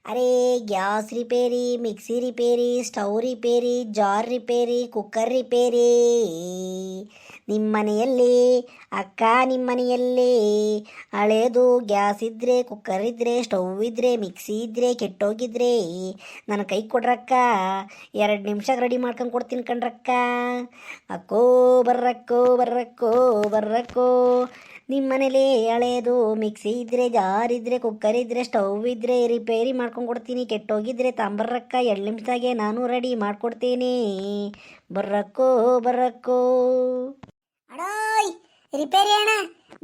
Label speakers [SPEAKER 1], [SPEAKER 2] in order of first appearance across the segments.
[SPEAKER 1] ಅರೆ gas repair, mixie repair, stove repair, jar repair, cooker repair. ನಿಮ್ಮನೆಯಲ್ಲಿ ಅಕ್ಕ, ನಿಮ್ಮನೆಯಲ್ಲಿ ಹಳೇದು ಗ್ಯಾಸ್ ಇದ್ದರೆ, ಕುಕ್ಕರ್ ಇದ್ದರೆ, ಸ್ಟವ್ ಇದ್ದರೆ, ಮಿಕ್ಸಿ ಇದ್ದರೆ, ಕೆಟ್ಟೋಗಿದ್ರೆ ನನ್ನ ಕೈ ಕೊಡ್ರಕ್ಕ. 2 ನಿಮಿಷ ರೆಡಿ ಮಾಡ್ಕೊಂಡು ಕೊಡ್ತೀನಿ ಕಣ್ರಕ್ಕ. ಅಕ್ಕೋ ಬರ್ರಕ್ಕೋ ಬರ್ರಕ್ಕೋ ಬರ್ರಕ್ಕೋ. ನಿಮ್ಮ ಮನೇಲಿ ಹಳೇದು ಮಿಕ್ಸಿ ಇದ್ದರೆ, ಜಾರ್ ಇದ್ದರೆ, ಕುಕ್ಕರ್ ಇದ್ದರೆ, ಸ್ಟವ್ ಇದ್ದರೆ ರಿಪೇರಿ ಮಾಡ್ಕೊಂಡು ಕೊಡ್ತೀನಿ. ಕೆಟ್ಟೋಗಿದ್ರೆ ತಾಂಬರ್ರಕ್ಕ, 2 ನಿಮಿಷದಾಗೆ ನಾನು ರೆಡಿ ಮಾಡ್ಕೊಡ್ತೀನಿ. ಬರ್ರಕ್ಕೋ ಬರ್ರಕ್ಕೋ.
[SPEAKER 2] ಅಡೋಯ್ ರಿಪೇರಿ ಅಣ್ಣ,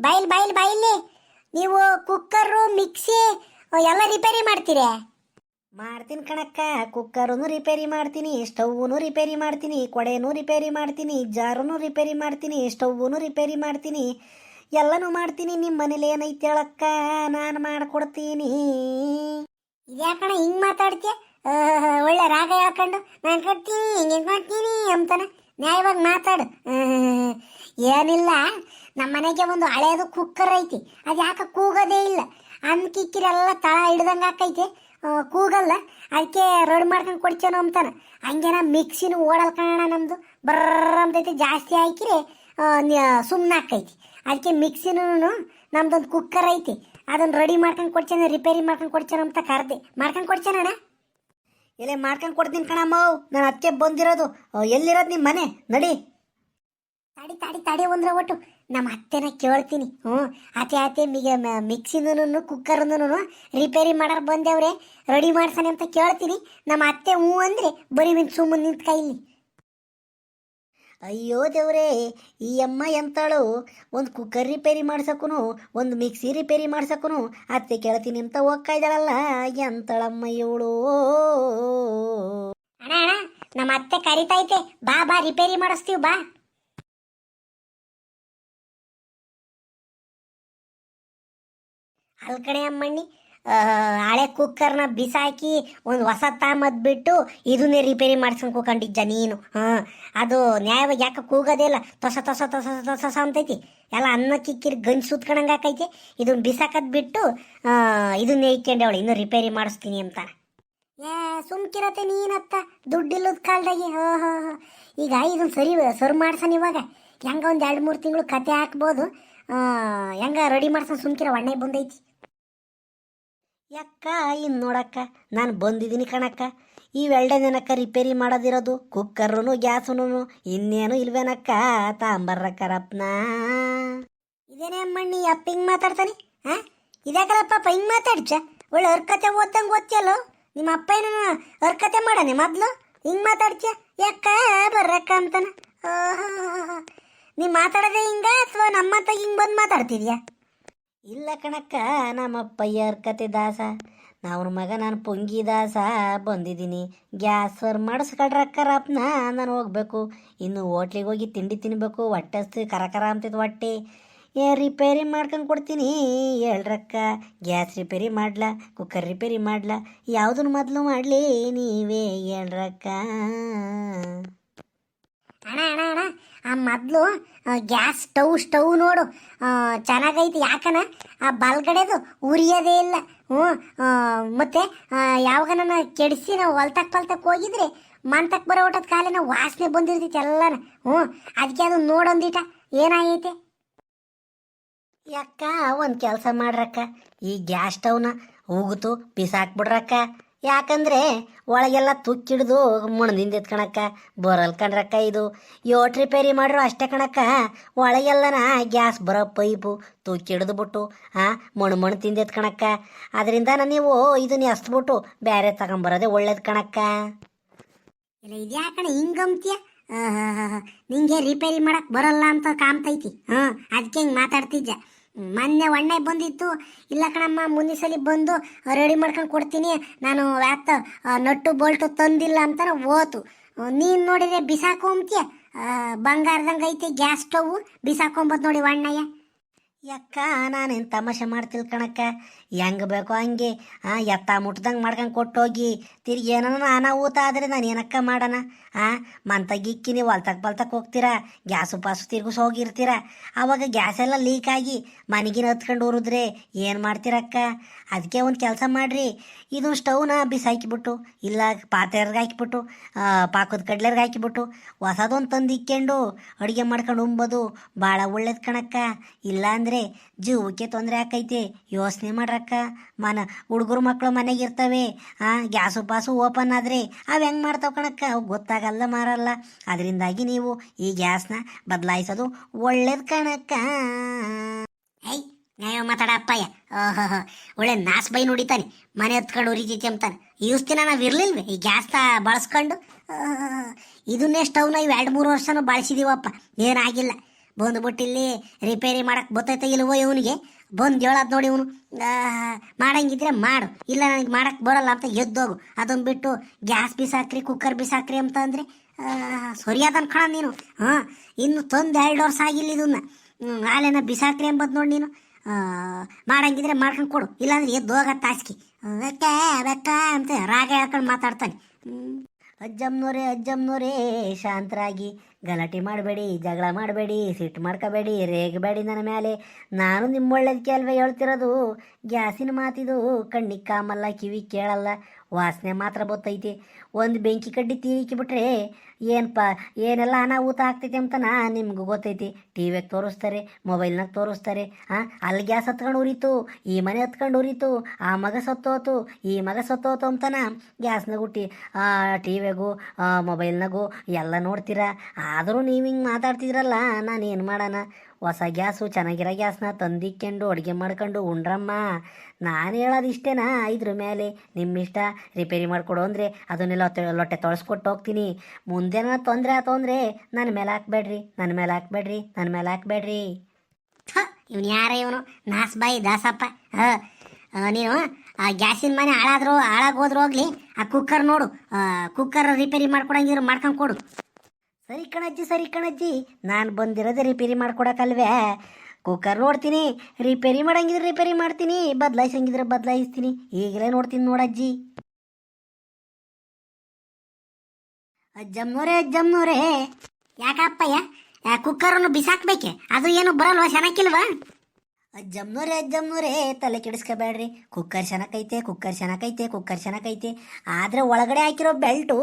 [SPEAKER 2] ಬಾಯಿಲ್ ನೀವು ಕುಕ್ಕರು ಮಿಕ್ಸಿ ಎಲ್ಲ ರಿಪೇರಿ ಮಾಡ್ತೀರಾ?
[SPEAKER 1] ಮಾಡ್ತೀನಿ ಕಣಕ್ಕ. ಕುಕ್ಕರನ್ನು ರಿಪೇರಿ ಮಾಡ್ತೀನಿ, ಸ್ಟವ್ನು ರಿಪೇರಿ ಮಾಡ್ತೀನಿ, ಕೊಡೆನೂ ರಿಪೇರಿ ಮಾಡ್ತೀನಿ, ಜಾರನ್ನು ರಿಪೇರಿ ಮಾಡ್ತೀನಿ, ಸ್ಟವ್ನು ರಿಪೇರಿ ಮಾಡ್ತೀನಿ, ಎಲ್ಲನೂ ಮಾಡ್ತೀನಿ. ನಿಮ್ಮ ಮನೇಲಿ ಏನೈತೆ ಹೇಳಕ್ಕ, ನಾನು ಮಾಡಿಕೊಡ್ತೀನಿ.
[SPEAKER 2] ಇದ್ಯಾಕಣ ಹಿಂಗೆ ಮಾತಾಡ್ತೀಯ? ಒಳ್ಳೆ ರಾಗ ಹೇಳ್ಕೊಂಡು ನಾನು ಕೊಡ್ತೀನಿ ಹಿಂಗೆ ಕೊಡ್ತೀನಿ ಅಂತಾನೆ ನ್ಯಾಯವಾಗಿ ಮಾತಾಡು. ಏನಿಲ್ಲ, ನಮ್ಮ ಮನೆಗೆ ಒಂದು ಹಳೇದು ಕುಕ್ಕರ್ ಐತಿ. ಅದು ಯಾಕೆ ಕೂಗೋದೇ ಇಲ್ಲ, ಕಿಕ್ಕಿರೆಲ್ಲ ತಳ ಹಿಡ್ದಂಗೆ ಹಾಕೈತೆ, ಕೂಗಲ್ಲ. ಅದಕ್ಕೆ ರೆಡಿ ಮಾಡ್ಕೊಂಡು ಕೊಡ್ತೇನೋ ಅಂತಾನೆ. ಹಂಗೇನ ಮಿಕ್ಸಿನೂ ಓಡಲ್ ಕಾಣ, ನಮ್ಮದು ಬರ್ರ ಅಂತೈತಿ. ಜಾಸ್ತಿ ಹಾಕಿರೆ ಸುಮ್ಮನೆ ಹಾಕೈತಿ. ಅದಕ್ಕೆ ಮಿಕ್ಸಿನೂ ನಮ್ದೊಂದು ಕುಕ್ಕರ್ ಐತಿ, ಅದನ್ನು ರೆಡಿ ಮಾಡ್ಕೊಂಡು ಕೊಡ್ತೇನೆ, ರಿಪೇರಿ ಮಾಡ್ಕೊಂಡು ಕೊಡ್ತೇನೆ ಅಂತ ಕರೆದೆ. ಮಾಡ್ಕೊಂಡು ಕೊಡ್ತೇನಣ್ಣ.
[SPEAKER 1] ಎಲೆ ಮಾಡ್ಕೊಂಡು ಕೊಡ್ತೀನಿ ಕಣಮ್ಮ. ನಾನು ಅದಕ್ಕೆ ಬಂದಿರೋದು. ಎಲ್ಲಿರೋದು ನಿಮ್ಮ ಮನೆ? ನಡಿ.
[SPEAKER 2] ತಡಿ ಅಂದ್ರೆ ಒಟ್ಟು ನಮ್ಮ ಅತ್ತೆನ ಕೇಳ್ತೀನಿ. ಅತ್ತೆ ಮಿಕ್ಸಿನೂ ಕುಕ್ಕರ್ನೂ ರಿಪೇರಿ ಮಾಡಾರ ಬಂದೇವ್ರೆ, ರೆಡಿ ಮಾಡ್ಸಾನೆ ಅಂತ ಕೇಳ್ತೀನಿ. ನಮ್ಮ ಅತ್ತೆ ಹ್ಞೂ ಅಂದರೆ ಬರೀ ಸುಮ್ಮನೆ ನಿಂತ ಕೈಲಿ.
[SPEAKER 1] ಅಯ್ಯೋ ದೇವ್ರೇ, ಈ ಅಮ್ಮ ಎಂತಾಳು, ಒಂದು ಕುಕ್ಕರ್ ರಿಪೇರಿ ಮಾಡ್ಸಕ್ಕೂ, ಒಂದು ಮಿಕ್ಸಿ ರಿಪೇರಿ ಮಾಡ್ಸಕ್ಕೂ ಅತ್ತೆ ಕೇಳ್ತೀನಿ ಅಂತ ಹೋಗ್ತಾ ಇದ್ದಾಳಲ್ಲ, ಎಂತಾಳಮ್ಮ ಇವಳು.
[SPEAKER 2] ಅಣ್ಣ ನಮ್ಮ ಅತ್ತೆ ಕರಿತೈತೆ, ಬಾ ರಿಪೇರಿ ಮಾಡಿಸ್ತೀವಿ ಬಾ. ಅಲ್ ಕಡೆ ಅಮ್ಮಣ್ಣಿ, ಹಳೆ ಕುಕ್ಕರ್ನ ಬಿಸಾಕಿ ಒಂದು ಹೊಸ ತಾಮದ್ಬಿಟ್ಟು ಇದನ್ನೇ ರಿಪೇರಿ ಮಾಡ್ಸ್ಕೊಂಡು ಕೂಕೊಂಡಿದ್ದ ನೀನು. ಅದು ನ್ಯಾಯವಾಗಿ ಯಾಕೆ ಕೂಗೋದೇ ಇಲ್ಲ, ತೊಸ ಅಂತೈತಿ. ಎಲ್ಲ ಅನ್ನ ಕಿಕ್ಕಿರಿ ಗಂಜಿ ಸುತ್ಕೊಂಡಂಗೆ ಹಾಕೈತಿ. ಇದನ್ನ ಬಿಸಾಕದ್ ಬಿಟ್ಟು ಇದನ್ನೇ ಇಕ್ಕೊಂಡವಳು, ಇನ್ನೂ ರಿಪೇರಿ ಮಾಡಿಸ್ತೀನಿ ಅಂತ. ಸುಮ್ಕಿರತ್ತೆ ನೀನತ್ತ, ದುಡ್ಡಿಲ್ಲದ ಕಾಲದಾಗೆ. ಈಗ ಇದನ್ನು ಸರಿ ಮಾಡ್ಸನ್. ಇವಾಗ ಹೆಂಗ ಒಂದು 2-3 ತಿಂಗಳು ಕತೆ ಹಾಕ್ಬೋದು. ಹೆಂಗ ರೆಡಿ ಮಾಡ್ಸನ್, ಸುಮ್ಕಿರ ಒಣ್ಣೆ ಬಂದೈತಿ.
[SPEAKER 1] ಯಾಕ ಇನ್ನು ನೋಡಕ್ಕ, ನಾನು ಬಂದಿದ್ದೀನಿ ಕಣಕ್ಕ. ಈ ವೆಲ್ಡೇನಕ್ಕ ರಿಪೇರಿ ಮಾಡೋದಿರೋದು, ಕುಕ್ಕರ್ನು ಗ್ಯಾಸನು, ಇನ್ನೇನು ಇಲ್ವೇನಕ್ಕ? ತಾಂಬರ್ರಕ್ಕರಪ್ಪನ.
[SPEAKER 2] ಇದೇನೇ ಅಮ್ಮಣ್ಣಿ ಅಪ್ಪ ಹಿಂಗೆ ಮಾತಾಡ್ತಾನೆ? ಇದ್ಯಾಕಲ್ಲಪ್ಪ ಹಿಂಗೆ ಮಾತಾಡ್ಚ? ಒಳ್ಳೆ ಹರ್ಕತೆ ಓದ್ದಂಗೆ ಓದ್ತಿಯಲ್ಲೋ. ನಿಮ್ಮ ಅಪ್ಪ ಏನೋ ಹರ್ಕತೆ ಮಾಡಾನೆ ಮೊದ್ಲು, ಹಿಂಗೆ ಮಾತಾಡ್ಚ? ಯಾಕ ಬರ್ರಕ್ಕ ಅಂತಾನ? ನೀ ಮಾತಾಡೋದೇ ಹಿಂಗ ಅಥವಾ ನಮ್ಮತ್ತ ಹಿಂಗೆ ಬಂದು ಮಾತಾಡ್ತಿದ್ಯಾ?
[SPEAKER 1] ಇಲ್ಲ ಕಣಕ್ಕ, ನಮ್ಮಪ್ಪ ಹರ್ಕತೆ ದಾಸ, ನಾವನ ಮಗ ನಾನು ಪೊಂಗಿ ದಾಸ ಬಂದಿದ್ದೀನಿ. ಗ್ಯಾಸ್ ಸರ್ ಮಾಡಿಸ್ಕೊಳ್ರಕ್ಕರಪ್ಪನ, ನಾನು ಹೋಗ್ಬೇಕು. ಇನ್ನು ಹೋಟ್ಲಿಗೆ ಹೋಗಿ ತಿಂಡಿ ತಿನ್ಬೇಕು, ಹೊಟ್ಟೆ ಕರ ಅಂತೈತೆ ಹೊಟ್ಟೆ. ರಿಪೇರಿ ಮಾಡ್ಕೊಂಡು ಕೊಡ್ತೀನಿ ಹೇಳ್ರಕ್ಕ. ಗ್ಯಾಸ್ ರಿಪೇರಿ ಮಾಡ್ಲಾ, ಕುಕ್ಕರ್ ರಿಪೇರಿ ಮಾಡ್ಲಾ, ಯಾವುದನ್ನು ಮೊದಲು ಮಾಡಲಿ ನೀವೇ ಹೇಳ್ರಕ್ಕ.
[SPEAKER 2] ಅಣ್ಣ ಆ ಮೊದಲು ಗ್ಯಾಸ್ ಸ್ಟವ್ ನೋಡು, ಚೆನ್ನಾಗೈತಿ. ಯಾಕನ ಆ ಬಲ್ಗಡೆದು ಉರಿಯೋದೇ ಇಲ್ಲ. ಮತ್ತೆ ಯಾವಾಗ ನನ್ನ ಕೆಡಿಸಿ ನಾವು ಹೊಲ್ತಕ್ಕೆ ಹೋಗಿದ್ರೆ ಮಂತಕ್ಕೆ ಬರೋ ಊಟದ ಕಾಲಿನ ವಾಸನೆ ಬಂದಿರ್ತೈತಿ ಎಲ್ಲನ. ಅದಕ್ಕೆ ಅದು ನೋಡೊಂದಿಟ ಏನಾಗೈತೆ.
[SPEAKER 1] ಯಾಕ ಒಂದು ಕೆಲಸ ಮಾಡ್ರಕ್ಕ, ಈ ಗ್ಯಾಸ್ ಸ್ಟವ್ನ ಹೋಗುತ್ತು ಬಿಸಾಕ್ಬಿಡ್ರಕ್ಕ. ಯಾಕಂದರೆ ಒಳಗೆಲ್ಲ ತುಕ್ಕಿಡ್ದು ಮುಣದಿಂದ ಕಣಕ್ಕ, ಬರಲ್ ಕಣ್ರಕ್ಕ. ಇದು ಯೋಟ್ ರಿಪೇರಿ ಮಾಡ್ರು ಅಷ್ಟೇ ಕಣಕ್ಕ, ಒಳಗೆಲ್ಲನ ಗ್ಯಾಸ್ ಬರೋ ಪೈಪು ತುಕ್ಕಿಡ್ದು ಬಿಟ್ಟು ಮಣ್ಣು ತಿಂದೈತ್ ಕಣಕ್ಕ. ಅದರಿಂದ ನೀವು ಇದನ್ನ ಎಸ್ಬಿಟ್ಟು ಬೇರೆ ತಗೊಂಬರೋದೇ ಒಳ್ಳೇದು ಕಣಕ್ಕ.
[SPEAKER 2] ಇಲ್ಲ ಇದ್ಯಾಕಣ ಹಿಂಗಂತೀಯ? ನಿಂಗೆ ರಿಪೇರಿ ಮಾಡಕ್ಕೆ ಬರಲ್ಲ ಅಂತ ಕಾಣ್ತೈತಿ. ಅದಕ್ಕೆ ಹಿಂಗೆ ಮಾತಾಡ್ತಿದ್ದೆ. ಮೊನ್ನೆ ಒಣ್ಣೆ ಬಂದಿತ್ತು, ಇಲ್ಲ ಕಣಮ್ಮ ಮುಂದಿನ ಸಲ ಬಂದು ರೆಡಿ ಮಾಡ್ಕೊಂಡು ಕೊಡ್ತೀನಿ, ನಾನು ಯಾತ ನಟ್ಟು ಬೋಲ್ಟು ತಂದಿಲ್ಲ ಅಂತಾನೆ ಓತು. ನೀನು ನೋಡಿದ್ರೆ ಬಿಸಾಕೊಂತೀಯ, ಬಂಗಾರದಂಗೆ ಐತೆ ಗ್ಯಾಸ್ ಸ್ಟವ್, ಬಿಸಾಕೊಂಬದ್ ನೋಡಿ ಒಣ್ಣಯ್ಯ.
[SPEAKER 1] ಯಾಕ ನಾನೇನು ತಮಾಷೆ ಮಾಡ್ತಿಲ್ ಕಣಕ್ಕ. ಹೆಂಗೆ ಬೇಕೋ ಹಂಗೆ ಎತ್ತ ಮುಟ್ದಂಗೆ ಮಾಡ್ಕೊಂಡು ಕೊಟ್ಟೋಗಿ ತಿರ್ಗಿ ಏನೋ ಅನಾಹುತ ಆದರೆ ನಾನು ಏನಕ್ಕ ಮಾಡೋಣ ಮಂತಾಗಿಕ್ಕಿ ನೀವು ಹೊಲ್ತಕ್ಕೆ ಬಲ್ತಕ್ಕೆ ಹೋಗ್ತೀರಾ ಗ್ಯಾಸು ಪಾಸು ತಿರ್ಗಿಸ್ ಹೋಗಿರ್ತೀರ ಆವಾಗ ಗ್ಯಾಸ್ ಎಲ್ಲ ಲೀಕ್ ಆಗಿ ಮನೆಗಿನ ಹತ್ಕೊಂಡು ಉರಿದ್ರೆ ಏನು ಮಾಡ್ತೀರಕ್ಕ? ಅದಕ್ಕೆ ಒಂದು ಕೆಲಸ ಮಾಡಿರಿ, ಇದು ಸ್ಟವ್ನ ಬಿಸಾಕಿಬಿಟ್ಟು ಇಲ್ಲ ಪಾತ್ರೆರ್ಗೆ ಹಾಕಿಬಿಟ್ಟು ಪಾಕದ ಕಡ್ಲೆರ್ಗೆ ಹಾಕಿಬಿಟ್ಟು ಹೊಸದೊಂದು ತಂದು ಇಕ್ಕೊಂಡು ಅಡುಗೆ ಮಾಡ್ಕೊಂಡು ಉಂಬೋದು ಭಾಳ ಒಳ್ಳೇದು ಕಣಕ್ಕ. ಇಲ್ಲಾಂದರೆ ಜೀವಕ್ಕೆ ತೊಂದರೆ ಆಕೈತೆ. ಯೋಚನೆ ಮಾಡ್ರಕ್ಕ. ಹುಡುಗರು ಮಕ್ಕಳು ಮನೆಗೆ ಇರ್ತವೆ, ಗ್ಯಾಸು ಪಾಸು ಓಪನ್ ಆದರೆ ಅವು ಹೆಂಗೆ ಮಾಡ್ತಾವೆ ಕಣಕ್ಕ, ಅವು ಗೊತ್ತಾಗಲ್ಲ ಮಾರಲ್ಲ. ಅದರಿಂದಾಗಿ ನೀವು ಈ ಗ್ಯಾಸ್ನ ಬದಲಾಯಿಸೋದು ಒಳ್ಳೇದು ಕಣಕ್ಕ.
[SPEAKER 2] ಐ ನ್ಯಾಯ ಮಾತಾಡ ಅಪ್ಪಯ್ಯ. ಒಳ್ಳೆ ನಾಸ್ ಬೈ ನುಡಿತಾನೆ, ಮನೆ ಹತ್ಕೊಂಡು ಉರಿತೈತಿ ಅಂತಾನೆ. ದಿನ ನಾವು ಇರ್ಲಿಲ್ವೇ ಈ ಗ್ಯಾಸ್ ಬಳಸ್ಕೊಂಡು? ಇದನ್ನೇ ಸ್ಟವ್ನ ಇವು 2-3 ವರ್ಷನೂ ಬಳಸಿದೀವಪ್ಪ, ಏನಾಗಿಲ್ಲ. ಬಂದ್ಬಿಟ್ಟು ಇಲ್ಲಿ ರಿಪೇರಿ ಮಾಡಕ್ಕೆ ಬರ್ತೈತೆ ಇಲ್ವೋ ಇವನಿಗೆ ಬಂದು ಹೇಳೋದು ನೋಡಿ ಇವನು. ಮಾಡಂಗಿದ್ರೆ ಮಾಡು, ಇಲ್ಲ ನನಗೆ ಮಾಡಕ್ಕೆ ಬರೋಲ್ಲ ಅಂತ ಎದ್ದೋಗು. ಅದನ್ನು ಬಿಟ್ಟು ಗ್ಯಾಸ್ ಬಿಸಾಕ್ರಿ ಕುಕ್ಕರ್ ಬಿಸಾಕ್ರಿ ಅಂತ ಅಂದರೆ ಸರಿಯಾದನ್ ಕಣ ನೀನು. ಇನ್ನು ತಂದು 2 ವರ್ಷ ಆಗಿಲ್ಲ ಇದನ್ನ, ಹಾಲೇನ ಬಿಸಾಕ್ರಿ ಎಂಬುದು ನೋಡಿ ನೀನು. ಮಾಡಂಗಿದ್ರೆ ಮಾಡ್ಕೊಂಡು ಕೊಡು, ಇಲ್ಲಾಂದ್ರೆ ಎದ್ದು ಹೋಗ ತಾಸ್ಕಿ ಬೆಕ್ಕ ಅಂತ ರಾಗ ಹೇಳ್ಕೊಂಡು ಮಾತಾಡ್ತಾನೆ.
[SPEAKER 1] ಅಜ್ಜಮ್ಮನವರೇ ಶಾಂತರಾಗಿ, ಗಲಾಟೆ ಮಾಡಬೇಡಿ, ಜಗಳ ಮಾಡಬೇಡಿ, ಸಿಟ್ಟು ಮಾಡ್ಕೋಬೇಡಿ, ರೇಗಬೇಡಿ ನನ್ನ ಮೇಲೆ. ನಾನು ನಿಮ್ಮ ಒಳ್ಳೇದಕ್ಕೆ ಅಲ್ವೇ ಹೇಳ್ತಿರೋದು. ಗ್ಯಾಸಿನ ಮಾತಿದು ಕಣ್ಣಿಗೆ ಕಾಮಲ್ಲ, ಕಿವಿ ಕೇಳಲ್ಲ, ವಾಸನೆ ಮಾತ್ರ ಬತ್ತೈತಿ. ಒಂದು ಬೆಂಕಿ ಕಡ್ಡಿ ತೀರಿಕಿಬಿಟ್ರೆ ಏನೆಲ್ಲ ಅನಾಹುತ ಆಗ್ತೈತೆ ಅಂತ ನಿಮ್ಗೆ ಗೊತ್ತೈತಿ. ಟಿವಿಯಾಗ ತೋರಿಸ್ತಾರೆ, ಮೊಬೈಲ್ನಾಗ ತೋರಿಸ್ತಾರೆ. ಅಲ್ಲಿ ಗ್ಯಾಸ್ ಹತ್ಕೊಂಡು ಉರಿತು, ಈ ಮನೆ ಹತ್ಕೊಂಡು ಉರಿತು, ಆ ಮಗ ಸತ್ತೋತು, ಈ ಮಗ ಸತ್ತೋತು ಅಂತನ ಗ್ಯಾಸ್ನಾಗು ಟಿವಿಯಾಗು ಮೊಬೈಲ್ನಾಗು ಎಲ್ಲ ನೋಡ್ತೀರಾ. ಆದರೂ ನೀವು ಹಿಂಗೆ ಮಾತಾಡ್ತಿದ್ರಲ್ಲ, ನಾನು ಏನು ಮಾಡೋಣ? ಹೊಸ ಗ್ಯಾಸು ಚೆನ್ನಾಗಿರೋ ಗ್ಯಾಸ್ನ ತಂದಿಕ್ಕೊಂಡು ಅಡುಗೆ ಮಾಡ್ಕೊಂಡು ಉಂಡ್ರಮ್ಮ. ನಾನು ಹೇಳೋದು ಇಷ್ಟೇನಾ? ಇದ್ರ ಮೇಲೆ ನಿಮ್ಮಿಷ್ಟ. ರಿಪೇರಿ ಮಾಡಿಕೊಡು ಅಂದರೆ ಅದನ್ನೆಲ್ಲ ಲೊಟ್ಟೆ ತೊಳಸ್ಕೊಟ್ಟು ಹೋಗ್ತೀನಿ. ಮುಂದೇನ ತೊಂದರೆ ಆಯ್ತು ಅಂದರೆ ನನ್ನ ಮೇಲೆ ಹಾಕ್ಬೇಡ್ರಿ.
[SPEAKER 2] ಇವನು ಯಾರ ಇವನು? ನಾಸ್ ಬಾಯಿ ದಾಸಪ್ಪ. ನೀನು ಆ ಗ್ಯಾಸಿನ ಮನೆ ಹಾಳಾಗೋದ್ರು ಹೋಗ್ಲಿ, ಆ ಕುಕ್ಕರ್ ನೋಡು, ಕುಕ್ಕರ್ ರಿಪೇರಿ ಮಾಡ್ಕೊಡಂಗಿದ್ರು ಮಾಡ್ಕೊಂಡು ಕೊಡು.
[SPEAKER 1] ಸರಿ ಕಣಜ್ಜಿ, ನಾನು ಬಂದಿರೋದೇ ರಿಪೇರಿ ಮಾಡ್ಕೊಡಕ್ಕಲ್ವೇ. ಕುಕ್ಕರ್ ನೋಡ್ತೀನಿ, ರಿಪೇರಿ ಮಾಡಂಗಿದ್ರೆ ರಿಪೇರಿ ಮಾಡ್ತೀನಿ, ಬದಲಾಯಿಸಂಗಿದ್ರೆ ಬದಲಾಯಿಸ್ತೀನಿ. ಈಗಲೇ ನೋಡ್ತೀನಿ ನೋಡಜ್ಜಿ.
[SPEAKER 2] ಅಜ್ಜಮ್ನೋರೇ ಯಾಕಪ್ಪಯ್ಯ ಕುಕ್ಕರನ್ನು ಬಿಸಾಕ್ಬೇಕೆ? ಅದು ಏನು ಬರಲ್ವಾ, ಚೆನ್ನಾಗಿಲ್ವಾ?
[SPEAKER 1] ಅಜ್ಜಮ್ನೋರೇ ತಲೆ ಕೆಡಿಸ್ಕೋಬೇಡ್ರಿ. ಕುಕ್ಕರ್ ಚೆನ್ನಾಗೈತೆ. ಆದರೆ ಒಳಗಡೆ ಹಾಕಿರೋ ಬೆಲ್ಟು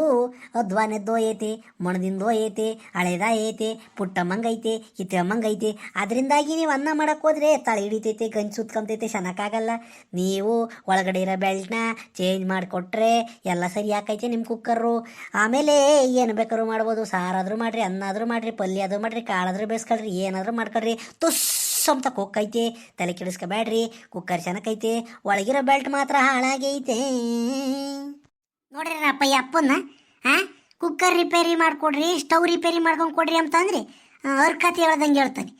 [SPEAKER 1] ಅಧ್ವಾನದ್ದೋ ಐತೆ, ಮಣದಿಂದೋ ಐತೆ, ಹಳೇದೈತೆ, ಪುಟ್ಟಮ್ಮಂಗೈತೆ, ಕಿತ್ತಮ್ಮಂಗೈತೆ. ಅದರಿಂದಾಗಿ ನೀವು ಅನ್ನ ಮಾಡಕ್ಕೆ ಹೋದ್ರೆ ತಲೆ ಹಿಡಿತೈತೆ, ಗಂಜಿ ಸುತ್ಕೊಂತೈತೆ, ಚೆನ್ನಾಗಾಗಲ್ಲ. ನೀವು ಒಳಗಡೆ ಇರೋ ಬೆಲ್ಟ್ನ ಚೇಂಜ್ ಮಾಡಿಕೊಟ್ರೆ ಎಲ್ಲ ಸರಿ ಹಾಕೈತೆ ನಿಮ್ಮ ಕುಕ್ಕರು. ಆಮೇಲೆ ಏನು ಬೇಕಾದ್ರೂ ಮಾಡ್ಬೋದು. ಸಾರಾದರೂ ಮಾಡಿರಿ, ಅನ್ನಾದರೂ ಮಾಡಿರಿ, ಪಲ್ಯ ಆದರೂ ಮಾಡಿರಿ, ಕಾಳಾದರೂ ಬೇಯಿಸ್ಕೊಳ್ರಿ, ಏನಾದರೂ ಮಾಡ್ಕೊಳ್ರಿ. ಅಂತ ಕೊಕ್ಕೈತೆ, ತಲೆ ಕೆಡಿಸ್ಕೋಬೇಡ್ರಿ. ಕುಕ್ಕರ್ ಚೆನ್ನಾಗೈತೆ, ಒಳಗಿರೋ ಬೆಲ್ಟ್ ಮಾತ್ರ ಹಾಳಾಗೈತೆ.
[SPEAKER 2] ನೋಡ್ರಿ ಅಪ್ಪಯ್ಯ ಅಪ್ಪನ್ನ ಕುಕ್ಕರ್ ರಿಪೇರಿ ಮಾಡಿಕೊಡ್ರಿ, ಸ್ಟವ್ ರಿಪೇರಿ ಮಾಡ್ಕೊಂಡು ಕೊಡ್ರಿ ಅಂತಂದ್ರೆ ಕತೆ ಹೇಳ್ದಂಗೆ ಹೇಳ್ತಾನೆ.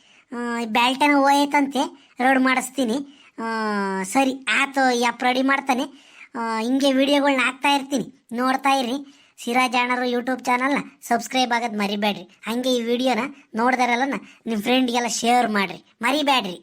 [SPEAKER 2] ಬೆಲ್ಟನ ಹೋಯ್ತಂತೆ, ರೋಡ್ ಮಾಡಿಸ್ತೀನಿ. ಸರಿ ಆಯ್ತು, ಯಪ್ಪ ರೆಡಿ ಮಾಡ್ತಾನೆ. ಹಿಂಗೆ ವಿಡಿಯೋಗಳ್ನ ಹಾಕ್ತಾ ಇರ್ತೀನಿ, ನೋಡ್ತಾ ಇರ್ರಿ. ಸಿರಾಜ್ ಅಣ್ಣರು ಯೂಟ್ಯೂಬ್ ಚಾನಲ್ನ ಸಬ್ಸ್ಕ್ರೈಬ್ ಆಗೋದು ಮರಿಬೇಡ್ರಿ. ಹಾಗೆ ಈ ವಿಡಿಯೋನ ನೋಡ್ದಾರಲ್ಲ ನಿಮ್ಮ ಫ್ರೆಂಡ್ಗೆಲ್ಲ ಶೇರ್ ಮಾಡಿರಿ, ಮರಿಬೇಡ್ರಿ.